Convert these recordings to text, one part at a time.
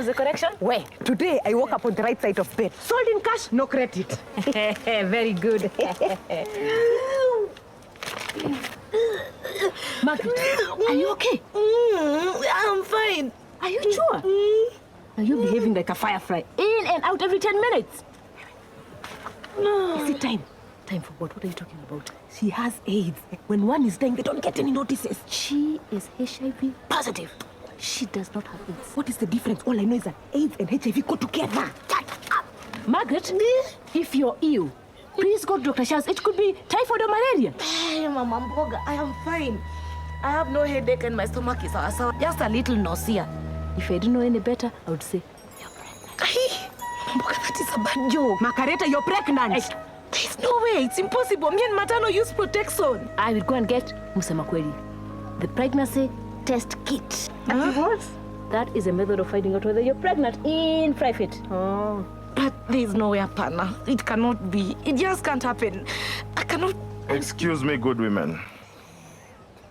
a correction? Wait, today I woke up on the right side of bed. Sold in cash, no credit. Very good. Margaret, are you okay? I'm fine. Are you sure? Are you behaving like a firefly? In and out every 10 minutes. No. Is it time? Time for what? What are you talking about? She has AIDS. When one is dying, they don't get any notices. She is HIV positive. She does not have AIDS. What is the difference? All I know is that AIDS and HIV go together. Margaret, if you're ill, please go to Dr. Shah's. It could be typhoid or malaria. Hey, Mama Mboga, I am fine. I have no headache and my stomach is sour. Just a little nausea. If I didn't know any better, I would say, you're pregnant. Hey, Mboga, that is a bad joke. Makareta, you're pregnant. There's no way. It's impossible. Me and Matano use protection. I will go and get Musema Kweli, the pregnancy test kit. What? That is a method of finding out whether you're pregnant in private. Oh. But there's no way, Pana. It cannot be. It just can't happen. I cannot... Excuse me, good women.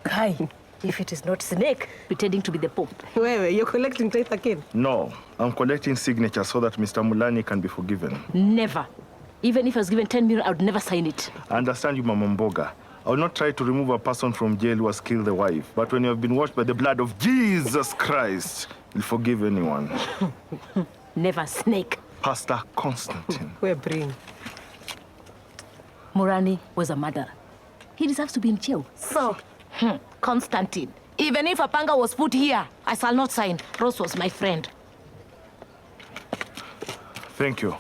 Kai, if it is not Snake pretending to be the Pope. Wait, you're collecting tithe again? No, I'm collecting signatures so that Mr. Mulani can be forgiven. Never. Even if I was given 10 million, I would never sign it. I understand you, Mama Mboga. I will not try to remove a person from jail who has killed the wife. But when you have been washed by the blood of Jesus Christ, you'll forgive anyone. Never, Snake. Pastor Constantine. We're bring. Mulani was a murderer. He deserves to be in jail. So, Constantine, even if a panga was put here, I shall not sign. Rose was my friend. Thank you.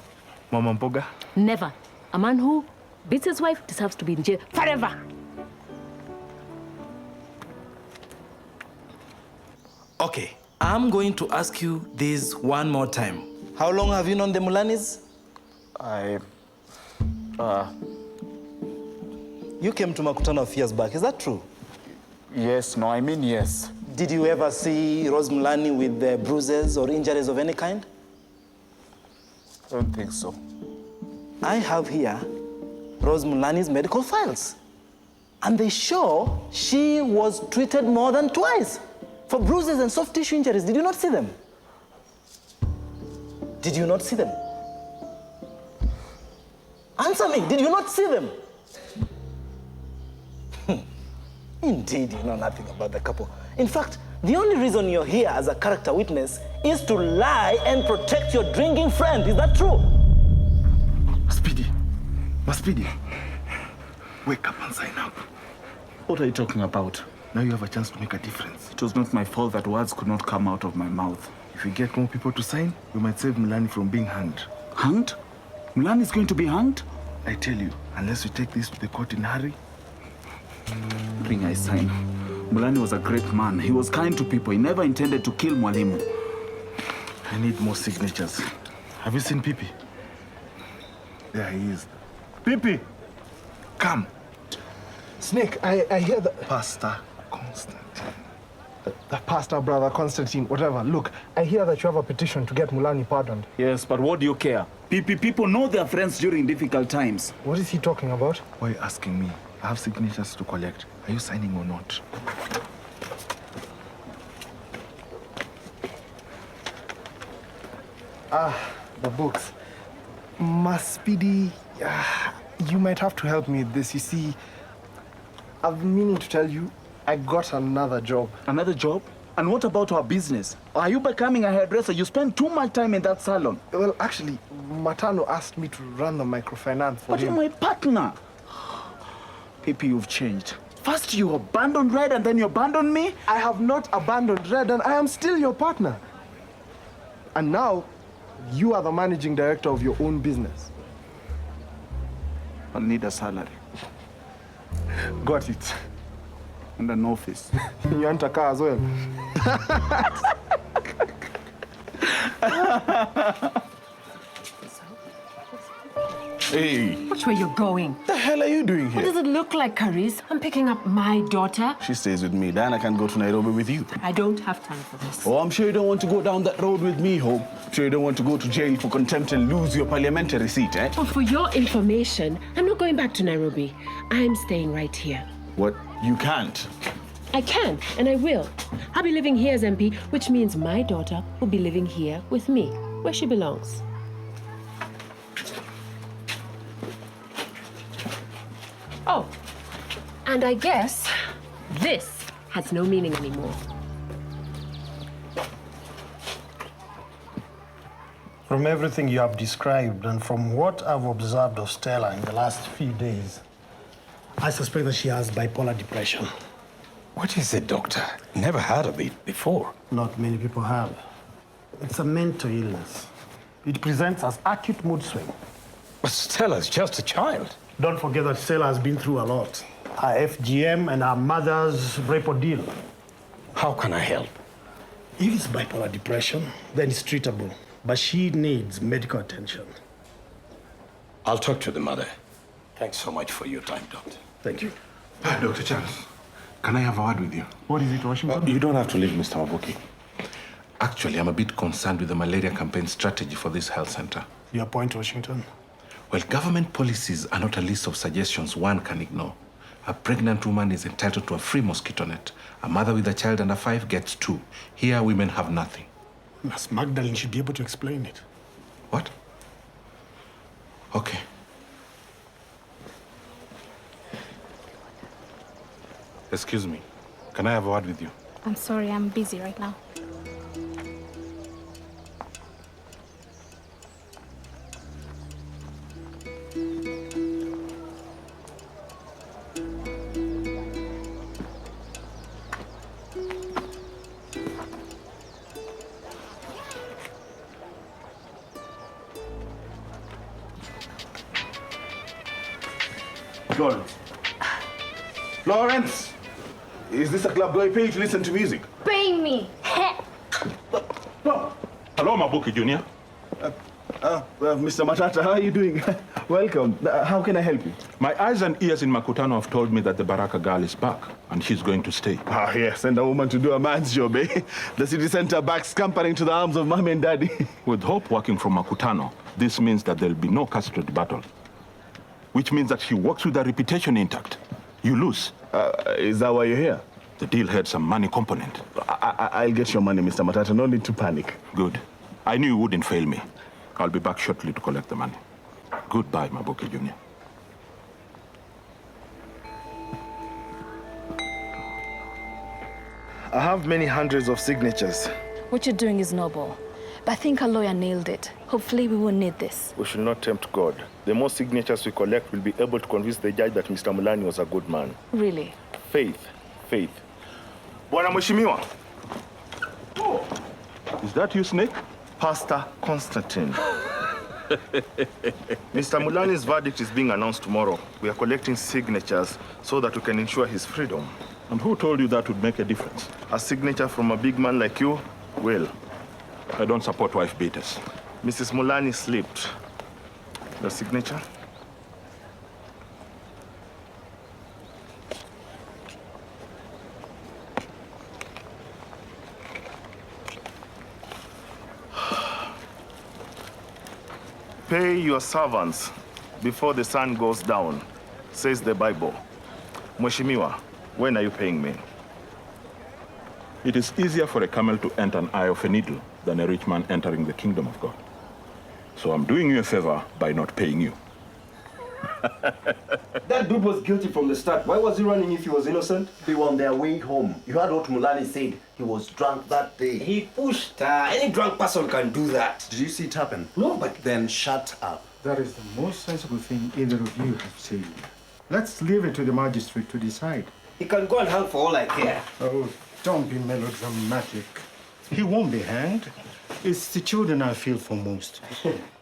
Mama Mboga? Never. A man who beats his wife deserves to be in jail forever. Okay, I'm going to ask you this one more time. How long have you known the Mulanis? You came to Makutano a few years back, is that true? Yes, no, I mean yes. Did you ever see Rose Mulani with bruises or injuries of any kind? I don't think so. I have here Rose Mulani's medical files. And they show she was treated more than twice for bruises and soft tissue injuries. Did you not see them? Did you not see them? Answer me, did you not see them? Indeed, you know nothing about the couple. In fact, the only reason you're here as a character witness is to lie and protect your drinking friend. Is that true? Maspidi, wake up and sign up. What are you talking about? Now you have a chance to make a difference. It was not my fault that words could not come out of my mouth. If you get more people to sign, you might save Mulani from being hanged. Hanged? Mulani is going to be hanged? I tell you, unless you take this to the court in a hurry. Ring, I sign. Mulani was a great man. He was kind to people. He never intended to kill Mwalimu. I need more signatures. Have you seen Pipi? There he is. Pipi! Come. Snake, I hear the... Pastor Constantine. The pastor, brother, Constantine, whatever. Look, I hear that you have a petition to get Mulani pardoned. Yes, but what do you care? People know their friends during difficult times. What is he talking about? Why are you asking me? I have signatures to collect. Are you signing or not? The books. Maspidi, you might have to help me with this. You see, I've been meaning to tell you, I got another job. Another job? And what about our business? Are you becoming a hairdresser? You spend too much time in that salon. Well, actually, Matano asked me to run the microfinance for But him. you're my partner. Pipi, you've changed. First you abandoned Red and then you abandoned me? I have not abandoned Red and I am still your partner. And now, you are the managing director of your own business. I'll need a salary. Got it. And an office. You want a car as well? Hey, Which way you going? What the hell are you doing What here? does it look like, Karis? I'm picking up my daughter. She stays with me. Diana can go to Nairobi with you. I don't have time for this. Oh, I'm sure you don't want to go down that road with me, Hope. I'm sure you don't want to go to jail for contempt and lose your parliamentary seat, eh? Well, for your information, I'm not going back to Nairobi. I'm staying right here. What? You can't. I can, and I will. I'll be living here as MP, which means my daughter will be living here with me, where she belongs. Oh, and I guess this has no meaning anymore. From everything you have described and from what I've observed of Stella in the last few days, I suspect that she has bipolar depression. What is it, doctor? Never heard of it before. Not many people have. It's a mental illness. It presents as acute mood swing. But Stella's just a child. Don't forget that Stella has been through a lot. Her FGM and her mother's repo deal. How can I help? If it's bipolar depression, then it's treatable. But she needs medical attention. I'll talk to the mother. Thanks so much for your time, doctor. Thank you. Dr. Charles, can I have a word with you? What is it, Washington? You don't have to leave, Mr. Mabuki. Actually, I'm a bit concerned with the malaria campaign strategy for this health center. Your point, Washington. Well, government policies are not a list of suggestions one can ignore. A pregnant woman is entitled to a free mosquito net. A mother with a child under 5 gets 2. Here, women have nothing. Miss Magdalene should be able to explain it. What? Okay. Excuse me. Can I have a word with you? I'm sorry, I'm busy right now. Florence. Florence! Is this a club where you pay to listen to music? Pay me! No. Hello, Mabuki Jr. Mr. Matata, how are you doing? Welcome. How can I help you? My eyes and ears in Makutano have told me that the Baraka girl is back, and she's going to stay. Ah, yes, send a woman to do a man's job, eh? The city center back scampering to the arms of mommy and daddy. With Hope working from Makutano, this means that there'll be no custody battle. Which means that she works with her reputation intact. You lose. Is that why you're here? The deal had some money component. I'll get your money, Mr. Matata. No need to panic. Good. I knew you wouldn't fail me. I'll be back shortly to collect the money. Goodbye, Mabuki Jr. I have many hundreds of signatures. What you're doing is noble, but I think our lawyer nailed it. Hopefully we won't need this. We should not tempt God. The more signatures we collect, we'll be able to convince the judge that Mr. Mulani was a good man. Really? Faith. Bwana Mheshimiwa. Oh, is that you, Snake? Pastor Constantine. Mr. Mulani's verdict is being announced tomorrow. We are collecting signatures so that we can ensure his freedom. And who told you that would make a difference? A signature from a big man like you will. I don't support wife beaters. Mrs. Mulani slipped. The signature? Pay your servants before the sun goes down, says the Bible. Mheshimiwa, when are you paying me? It is easier for a camel to enter an eye of a needle than a rich man entering the kingdom of God. So I'm doing you a favor by not paying you. That dude was guilty from the start. Why was he running if he was innocent? They were on their way home. You heard what Mulani said. He was drunk that day. He pushed her. Any drunk person can do that. Did you see it happen? No, but Then shut up. That is the most sensible thing either of you have said. Let's leave it to the magistrate to decide. he can go and hang for all I care. Oh, don't be melodramatic. He won't be hanged. It's the children I feel for most.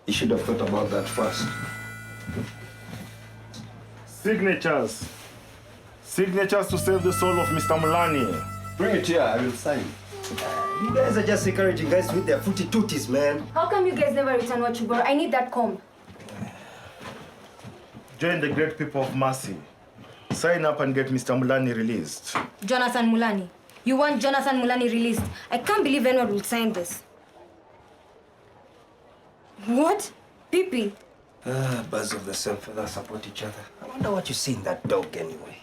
You should have thought about that first. Signatures. Signatures to save the soul of Mr. Mulani. Bring it here, I will sign. You guys are just encouraging guys with their footy tooties, man. How come you guys never return what you borrowed? I need that comb. Join the great people of mercy. Sign up and get Mr. Mulani released. Jonathan Mulani. You want Jonathan Mulani released? I can't believe anyone will sign this. What? Pee-pee? Birds of the same feather support each other. I wonder what you see in that dog anyway.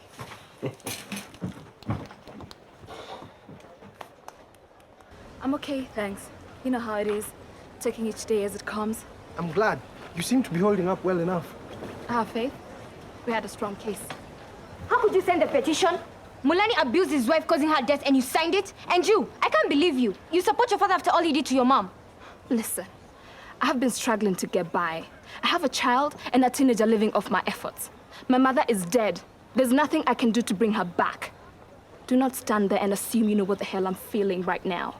I'm okay, thanks. You know how it is, taking each day as it comes. I'm glad. You seem to be holding up well enough. I have faith. We had a strong case. How could you send a petition? Mulani abused his wife, causing her death, and you signed it? And you, I can't believe you. You support your father after all he did to your mom. Listen, I have been struggling to get by. I have a child and a teenager living off my efforts. My mother is dead. There's nothing I can do to bring her back. Do not stand there and assume you know what the hell I'm feeling right now.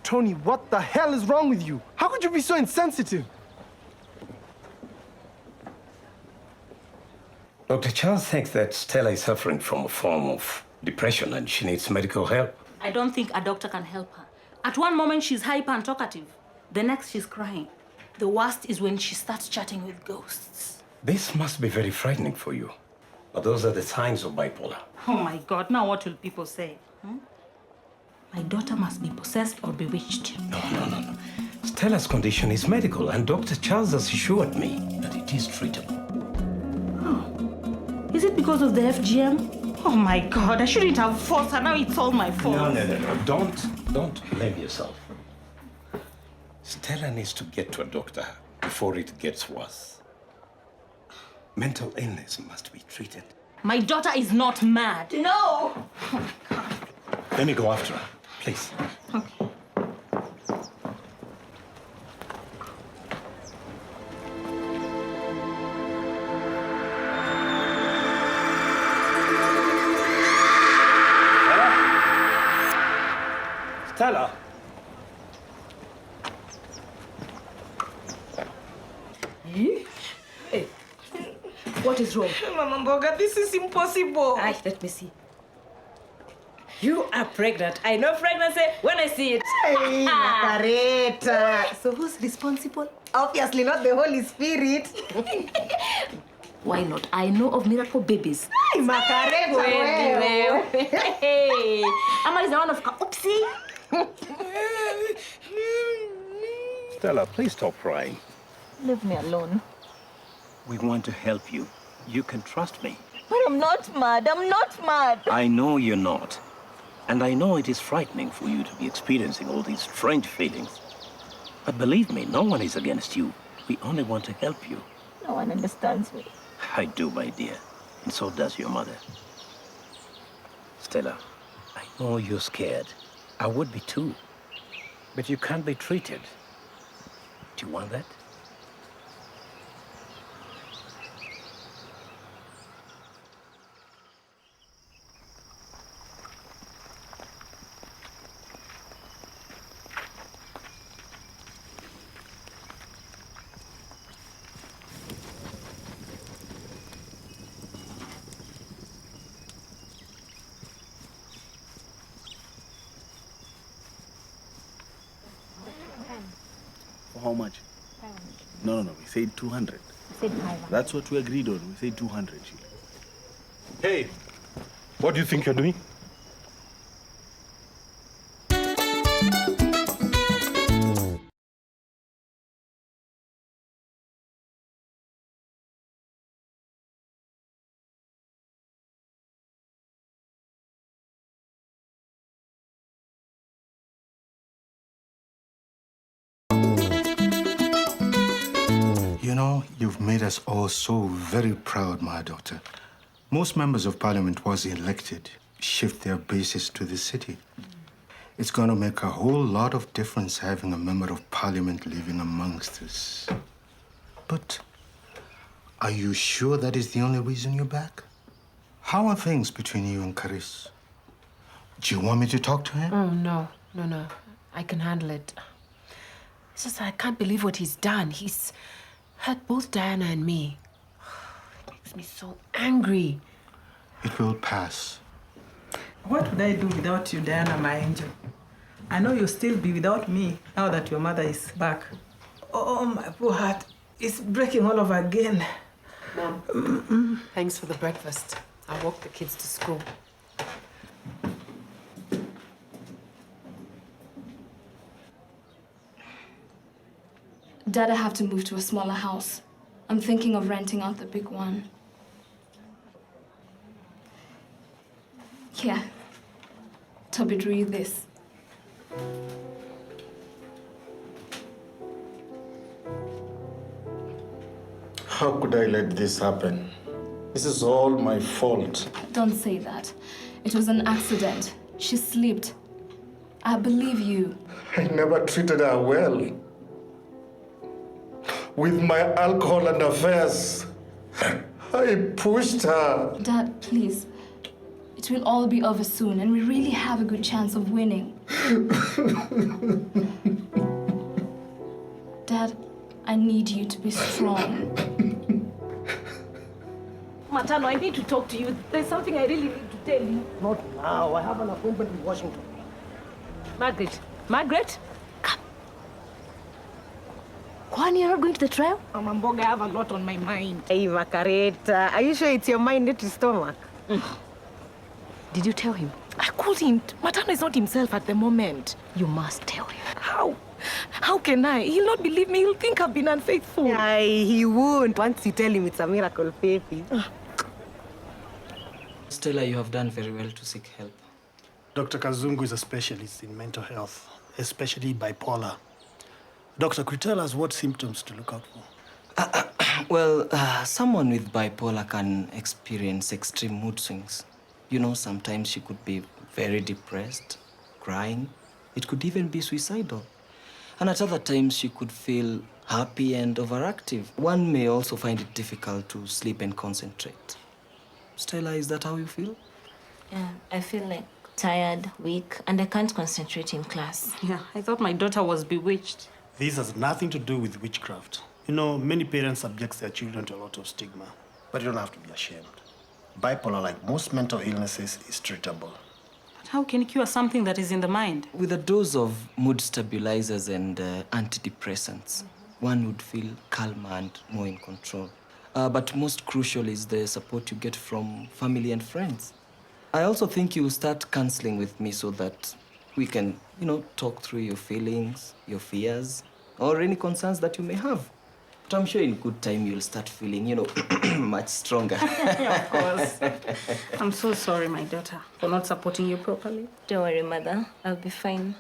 Tony, what the hell is wrong with you? How could you be so insensitive? Dr. Charles thinks that Stella is suffering from a form of depression and she needs medical help. I don't think a doctor can help her. At one moment, she's hyper and talkative. The next, she's crying. The worst is when she starts chatting with ghosts. This must be very frightening for you. But those are the signs of bipolar. Oh my God, now what will people say? My daughter must be possessed or bewitched. No. Stella's condition is medical, and Dr. Charles has assured me that it is treatable. Is it because of the FGM? Oh my God, I shouldn't have forced her. Now it's all my fault. No. Don't blame yourself. Stella needs to get to a doctor before it gets worse. Mental illness must be treated. My daughter is not mad. No! Let me go after her, please. Okay. Stella! Hey, what is wrong? Mama Mboga, this is impossible. Let me see. You are pregnant. I know pregnancy when I see it. Hey, Margaret. So who's responsible? Obviously not the Holy Spirit. Why not? I know of miracle babies. Hey, Margaret. Hey, Amma is the one of oopsie. Stella, please stop crying. Leave me alone. We want to help you. You can trust me. But I'm not mad. I'm not mad. I know you're not. And I know it is frightening for you to be experiencing all these strange feelings. But believe me, no one is against you. We only want to help you. No one understands me. I do, my dear. And so does your mother. Stella, I know you're scared. I would be too. But you can't be treated. Do you want that? How much? 500. No. We said 200. We said 500. That's what we agreed on. We said 200. Hey, what do you think you're doing? You know, you've made us all so very proud, my daughter. Most members of parliament was elected shift their bases to the city. It's going to make a whole lot of difference having a member of parliament living amongst us. But are you sure that is the only reason you're back? How are things between you and Karis? Do you want me to talk to him? Oh, no. I can handle it. It's just I can't believe what he's done. He's hurt both Diana and me. It makes me so angry. It will pass. What would I do without you, Diana, my angel? I know you'll still be without me now that your mother is back. Oh, my poor heart. It's breaking all over again. Mom, thanks for the breakfast. I'll walk the kids to school. Dad, I have to move to a smaller house. I'm thinking of renting out the big one. Yeah. to betray this. How could I let this happen? This is all my fault. Don't say that. It was an accident. She slipped. I believe you. I never treated her well. With my alcohol and affairs, I pushed her. Dad, please. It will all be over soon, and we really have a good chance of winning. Dad, I need you to be strong. Makutano, I need to talk to you. There's something I really need to tell you. Not now. I have an appointment in Washington. Margaret. Margaret? Come. Kwani, you're not going to the trial? Mama Mboga, I have a lot on my mind. Hey, Margaret, are you sure it's your mind, not your stomach? Did you tell him? I called him. Makutano is not himself at the moment. You must tell him. How? How can I? He'll not believe me. He'll think I've been unfaithful. Aye, he won't. Once you tell him it's a miracle, baby. Stella, you have done very well to seek help. Dr. Kazungu is a specialist in mental health, especially bipolar. Doctor, could you tell us what symptoms to look out for? Well, someone with bipolar can experience extreme mood swings. You know, sometimes she could be very depressed, crying. It could even be suicidal. And at other times, she could feel happy and overactive. One may also find it difficult to sleep and concentrate. Stella, is that how you feel? Yeah, I feel like tired, weak, and I can't concentrate in class. Yeah, I thought my daughter was bewitched. This has nothing to do with witchcraft. You know, many parents subject their children to a lot of stigma. But you don't have to be ashamed. Bipolar, like most mental illnesses, is treatable. But how can you cure something that is in the mind? With a dose of mood stabilizers and antidepressants, one would feel calmer and more in control. But most crucial is the support you get from family and friends. I also think you start counseling with me so that we can, talk through your feelings, your fears, or any concerns that you may have. But I'm sure in good time you'll start feeling, much stronger. Of course. I'm so sorry, my daughter, for not supporting you properly. Don't worry, Mother. I'll be fine.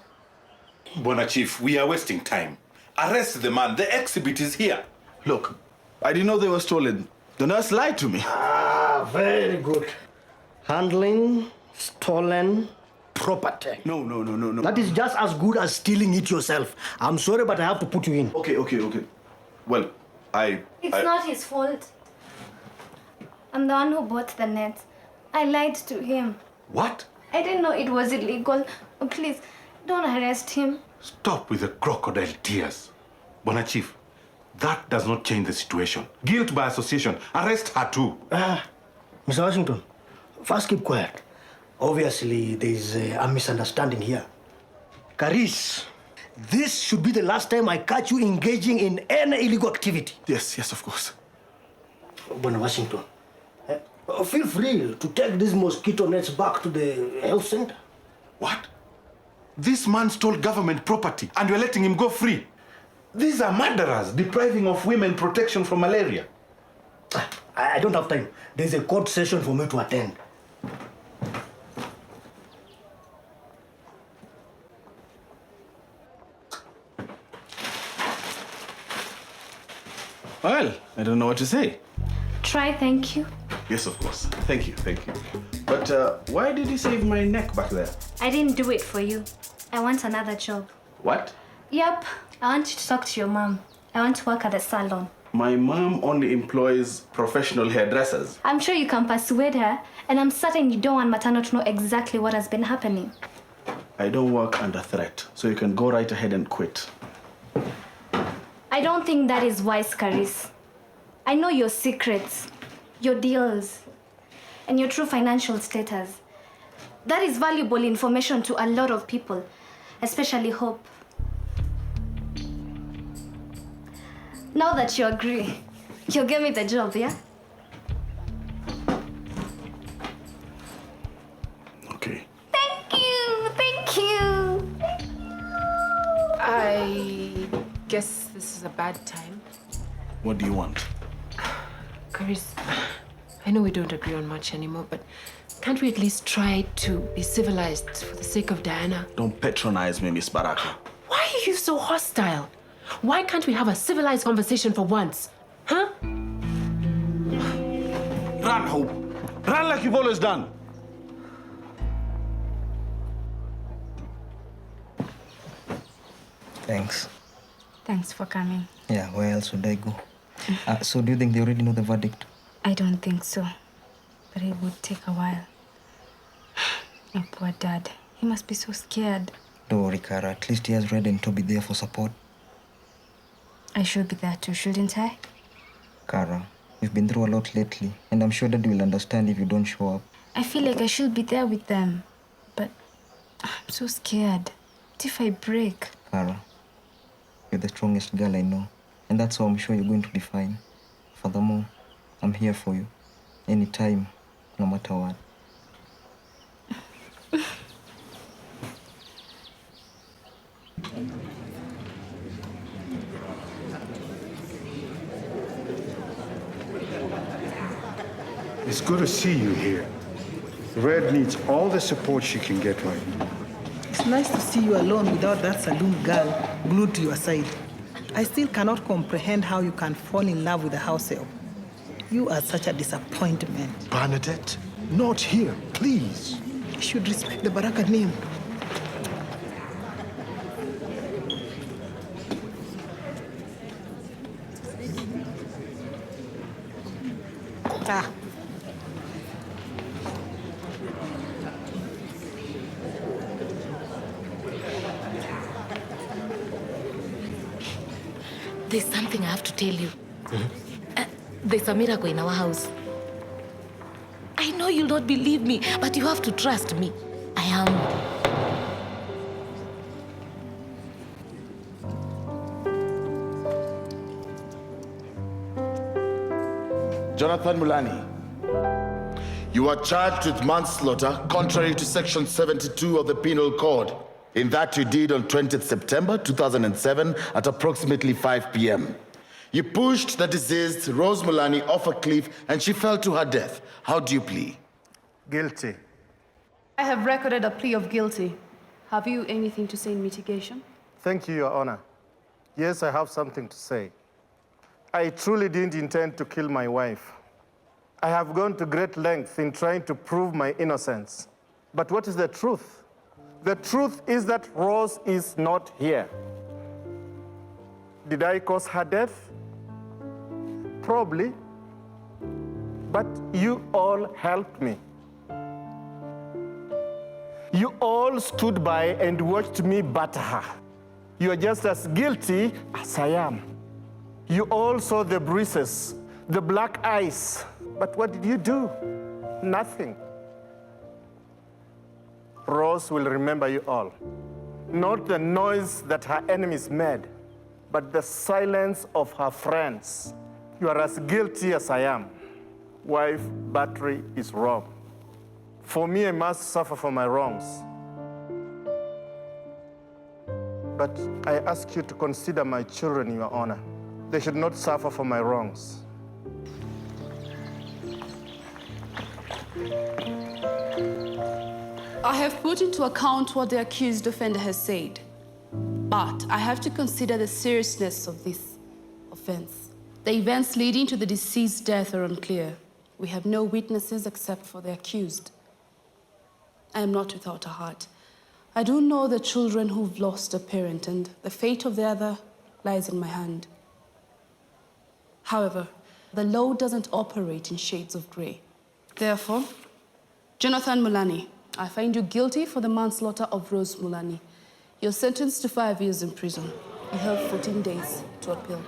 Bona Chief, we are wasting time. Arrest the man. The exhibit is here. Look, I didn't know they were stolen. The nurse lied to me. Ah, very good. Handling stolen property. No. That is just as good as stealing it yourself. I'm sorry, but I have to put you in. Okay. Well, It's not his fault. I'm the one who bought the net. I lied to him. What? I didn't know it was illegal. Oh, please, don't arrest him. Stop with the crocodile tears. Bona Chief, that does not change the situation. Guilt by association. Arrest her too. Mr. Washington, first keep quiet. Obviously, there's a misunderstanding here. Karis, this should be the last time I catch you engaging in any illegal activity. Yes, of course. Bona Washington, feel free to take these mosquito nets back to the health center. What? This man stole government property and we're letting him go free. These are murderers depriving of women protection from malaria. I don't have time. There's a court session for me to attend. Well, I don't know what to say. Try thank you. Yes, of course. Thank you. But why did you save my neck back there? I didn't do it for you. I want another job. What? Yep. I want you to talk to your mom. I want to work at the salon. My mom only employs professional hairdressers. I'm sure you can persuade her, and I'm certain you don't want Makutano to know exactly what has been happening. I don't work under threat, so you can go right ahead and quit. I don't think that is wise, Karis. I know your secrets, your deals, and your true financial status. That is valuable information to a lot of people, especially Hope. Now that you agree, you'll give me the job, yeah? Okay. Thank you! I guess this is a bad time. What do you want? Karis, I know we don't agree on much anymore, but Can't we at least try to be civilized for the sake of Diana? Don't patronize me, Miss Baraka. Why are you so hostile? Why can't we have a civilized conversation for once? Huh? Run, Hope. Run like you've always done. Thanks. Thanks for coming. Yeah, where else would I go? So do you think they already know the verdict? I don't think so. But it would take a while. My poor dad. He must be so scared. Don't worry, Kara. At least he has Red and Toby there for support. I should be there too, shouldn't I? Kara, you've been through a lot lately, and I'm sure Dad will understand if you don't show up. I feel like I should be there with them. But I'm so scared. What if I break? Kara, you're the strongest girl I know, and that's how I'm sure you're going to be fine. Furthermore, I'm here for you. Anytime, no matter what. It's good to see you here. Red needs all the support she can get right now. It's nice to see you alone without that saloon girl glued to your side. I still cannot comprehend how you can fall in love with a house help. You are such a disappointment. Bernadette, not here, please. You should respect the Baraka name. Ah. There's something I have to tell you. There's a miracle in our house. I know you'll not believe me, but you have to trust me. I am. Jonathan Mulani, you are charged with manslaughter contrary to Section 72 of the Penal Code. In that you did on 20th September 2007 at approximately 5 p.m. You pushed the deceased Rose Mulani off a cliff and she fell to her death. How do you plea? Guilty. I have recorded a plea of guilty. Have you anything to say in mitigation? Thank you, Your Honor. Yes, I have something to say. I truly didn't intend to kill my wife. I have gone to great lengths in trying to prove my innocence. But what is the truth? The truth is that Rose is not here. Did I cause her death? Probably. But you all helped me. You all stood by and watched me batter her. You are just as guilty as I am. You all saw the bruises, the black eyes. But what did you do? Nothing. Rose will remember you all. Not the noise that her enemies made, but the silence of her friends. You are as guilty as I am. Wife battery is wrong. For me, I must suffer for my wrongs. But I ask you to consider my children, Your Honor. They should not suffer for my wrongs. I have put into account what the accused offender has said, but I have to consider the seriousness of this offense. The events leading to the deceased's death are unclear. We have no witnesses except for the accused. I am not without a heart. I do know the children who've lost a parent, and the fate of the other lies in my hand. However, the law doesn't operate in shades of gray. Therefore, Jonathan Mulani, I find you guilty for the manslaughter of Rose Mulani. You're sentenced to 5 years in prison. You have 14 days to appeal.